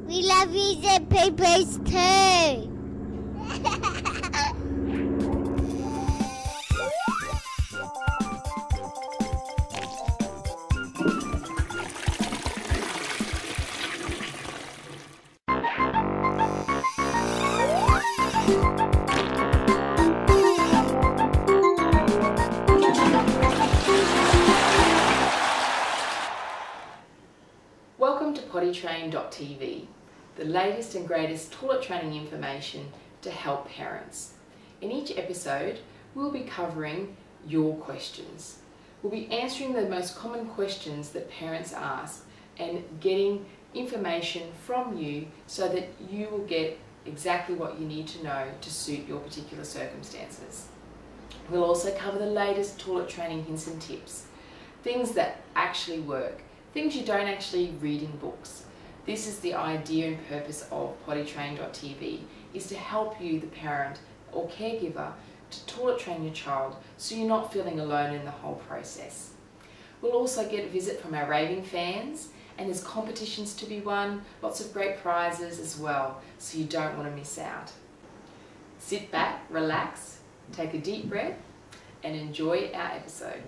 We love you and papers too. Welcome to pottytrain.tv, the latest and greatest toilet training information to help parents. In each episode, we'll be covering your questions. We'll be answering the most common questions that parents ask and getting information from you so that you will get exactly what you need to know to suit your particular circumstances. We'll also cover the latest toilet training hints and tips, things that actually work, things you don't actually read in books. This is the idea and purpose of pottytrain.tv, is to help you, the parent or caregiver, to toilet train your child so you're not feeling alone in the whole process. We'll also get a visit from our raving fans, and there's competitions to be won, lots of great prizes as well, so you don't want to miss out. Sit back, relax, take a deep breath and enjoy our episode.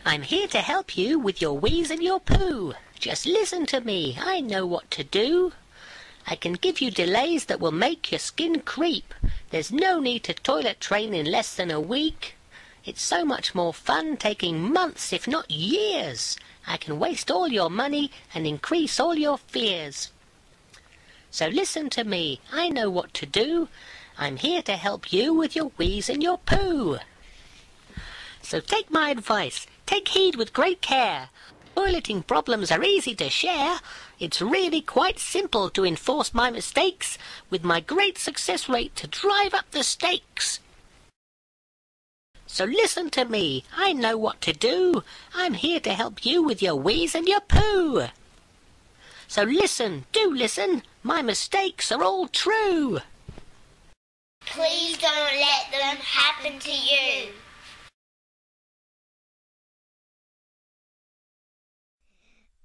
I'm here to help you with your wheeze and your poo. Just listen to me, I know what to do. I can give you delays that will make your skin creep. There's no need to toilet train in less than a week. It's so much more fun taking months, if not years. I can waste all your money and increase all your fears. So listen to me, I know what to do. I'm here to help you with your wheeze and your poo. So take my advice, take heed with great care. Toileting problems are easy to share. It's really quite simple to enforce my mistakes, with my great success rate to drive up the stakes. So listen to me, I know what to do. I'm here to help you with your wheeze and your poo. So listen, do listen, my mistakes are all true. Please don't let them happen to you.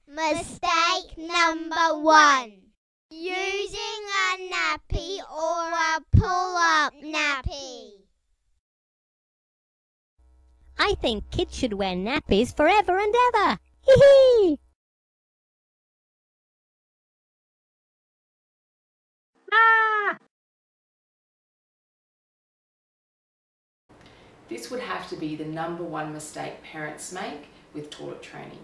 Mistake number 1. Using a nappy or a pull-up nappy. I think kids should wear nappies forever and ever. Hee-hee! This would have to be the number one mistake parents make with toilet training.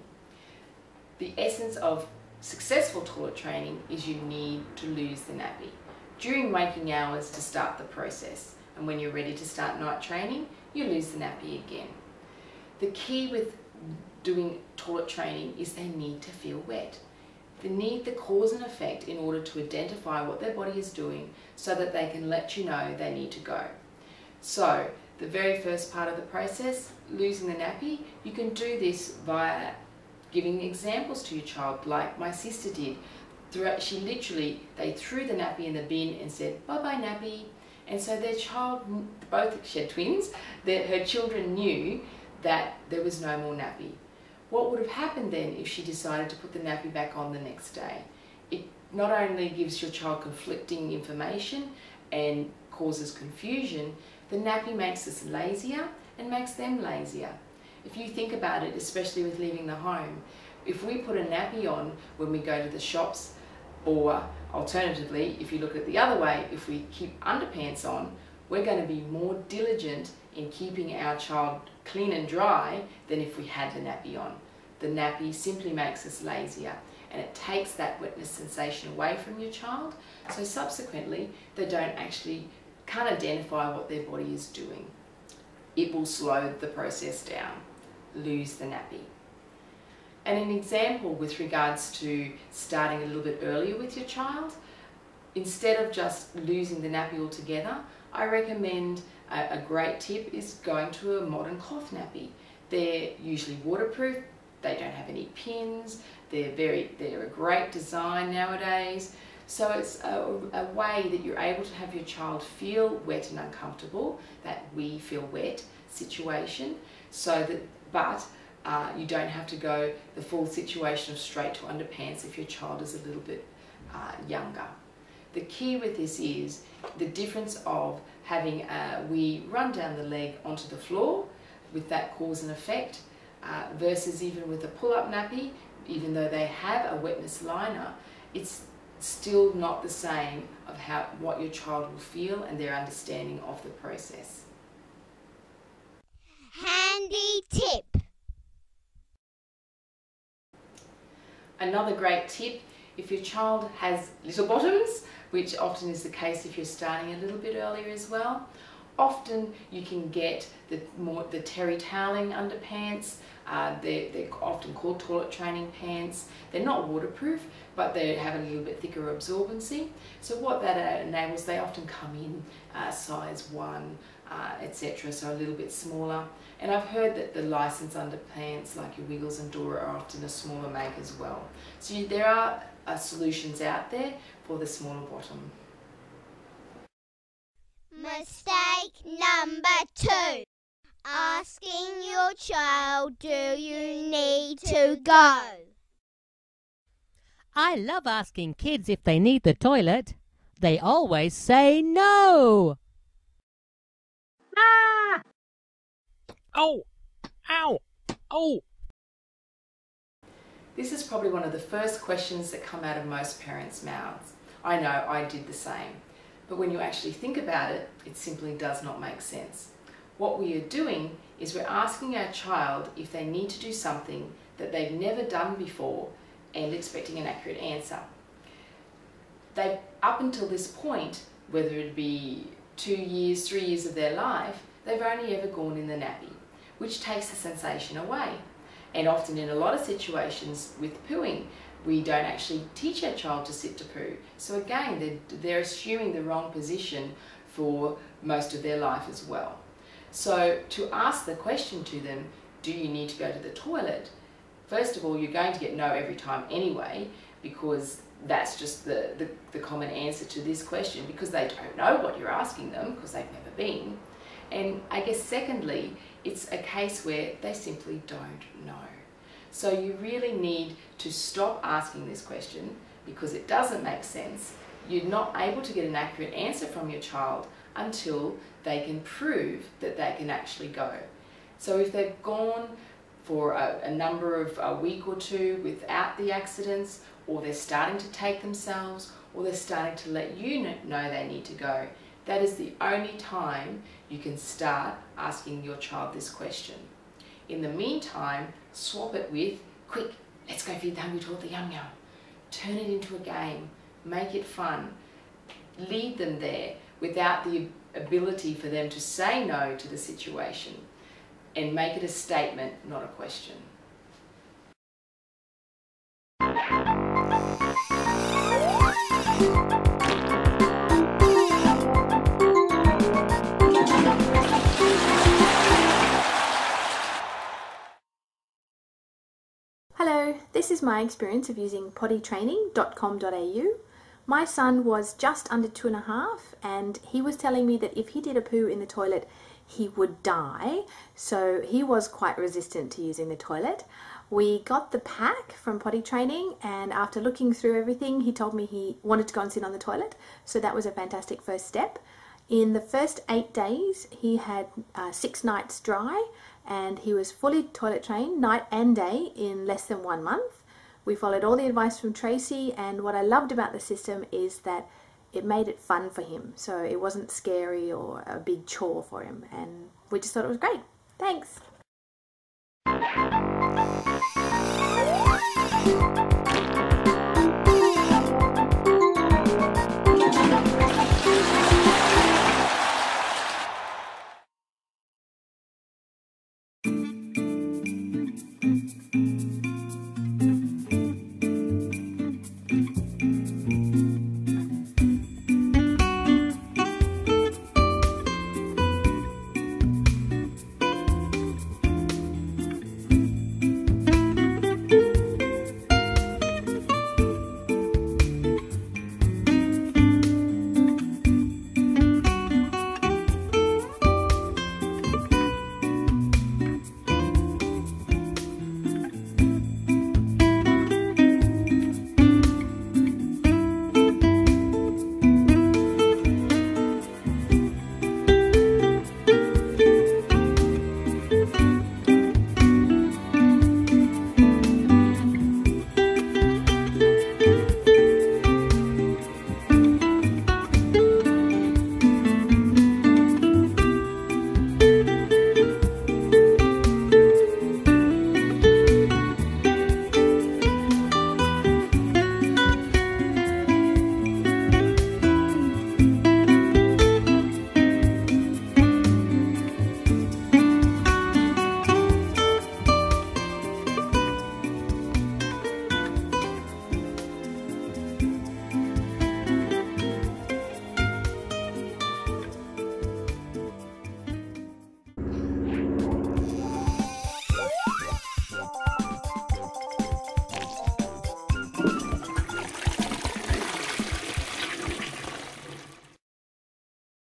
The essence of successful toilet training is you need to lose the nappy during waking hours to start the process, and when you're ready to start night training, you lose the nappy again. The key with doing toilet training is they need to feel wet. They need the cause and effect in order to identify what their body is doing so that they can let you know they need to go. So the very first part of the process, losing the nappy, you can do this via giving examples to your child, like my sister did. They threw the nappy in the bin and said, "Bye-bye nappy." And so their child, both she had twins, her children knew that there was no more nappy. What would have happened then if she decided to put the nappy back on the next day? It not only gives your child conflicting information and causes confusion, the nappy makes us lazier and makes them lazier. If you think about it, especially with leaving the home, if we put a nappy on when we go to the shops, or alternatively, if you look at the other way, if we keep underpants on, we're going to be more diligent in keeping our child clean and dry than if we had the nappy on. The nappy simply makes us lazier. and it takes that wetness sensation away from your child, so subsequently they can't identify what their body is doing. It will slow the process down, lose the nappy. And an example with regards to starting a little bit earlier with your child, instead of just losing the nappy altogether, I recommend a great tip is going to a modern cloth nappy. They're usually waterproof, they don't have any pins, they're a great design nowadays. So it's a way that you're able to have your child feel wet and uncomfortable, that we feel wet situation, but you don't have to go the full situation of straight to underpants if your child is a little bit younger. The key with this is the difference of having we run down the leg onto the floor with that cause and effect versus even with a pull-up nappy, even though they have a wetness liner, it's still not the same of what your child will feel and their understanding of the process. Handy tip. Another great tip, if your child has little bottoms, which often is the case if you're starting a little bit earlier as well, often you can get the terry toweling underpants. They're often called toilet training pants. They're not waterproof, but they have a little bit thicker absorbency. So what that enables, they often come in size 1, etc., so a little bit smaller. And I've heard that the licensed underpants like your Wiggles and Dora are often a smaller make as well. So there are solutions out there for the smaller bottom. Mistake number 2. Asking your child, do you need to go? I love asking kids if they need the toilet. They always say no. Ah! Oh! Ow! Oh! This is probably one of the first questions that come out of most parents' mouths. I know, I did the same. But when you actually think about it, it simply does not make sense. What we are doing is we're asking our child if they need to do something that they've never done before and expecting an accurate answer. Up until this point, whether it be 2 years, 3 years of their life, they've only ever gone in the nappy, which takes the sensation away. And often in a lot of situations with pooing, we don't actually teach our child to sit to poo. So again, they're assuming the wrong position for most of their life as well. So to ask the question to them, do you need to go to the toilet? First of all, you're going to get no every time anyway, because that's just the common answer to this question, because they don't know what you're asking them, because they've never been. And I guess secondly, it's a case where they simply don't know. So you really need to stop asking this question, because it doesn't make sense. You're not able to get an accurate answer from your child until they can prove that they can actually go. So if they've gone for a number of a week or 2 without the accidents, or they're starting to take themselves, or they're starting to let you know they need to go, that is the only time you can start asking your child this question. In the meantime, swap it with, quick, let's go feed the hungry toddler yum yum. Turn it into a game, make it fun, lead them there without the ability for them to say no to the situation, and make it a statement, not a question. Hello, this is my experience of using pottytraining.com.au. My son was just under 2.5 and he was telling me that if he did a poo in the toilet, he would die. So he was quite resistant to using the toilet. We got the pack from Potty Training, and after looking through everything, he told me he wanted to go and sit on the toilet. So that was a fantastic first step. In the first 8 days, he had 6 nights dry, and he was fully toilet trained night and day in less than 1 month. We followed all the advice from Tracy, and what I loved about the system is that it made it fun for him. So it wasn't scary or a big chore for him, and we just thought it was great. Thanks.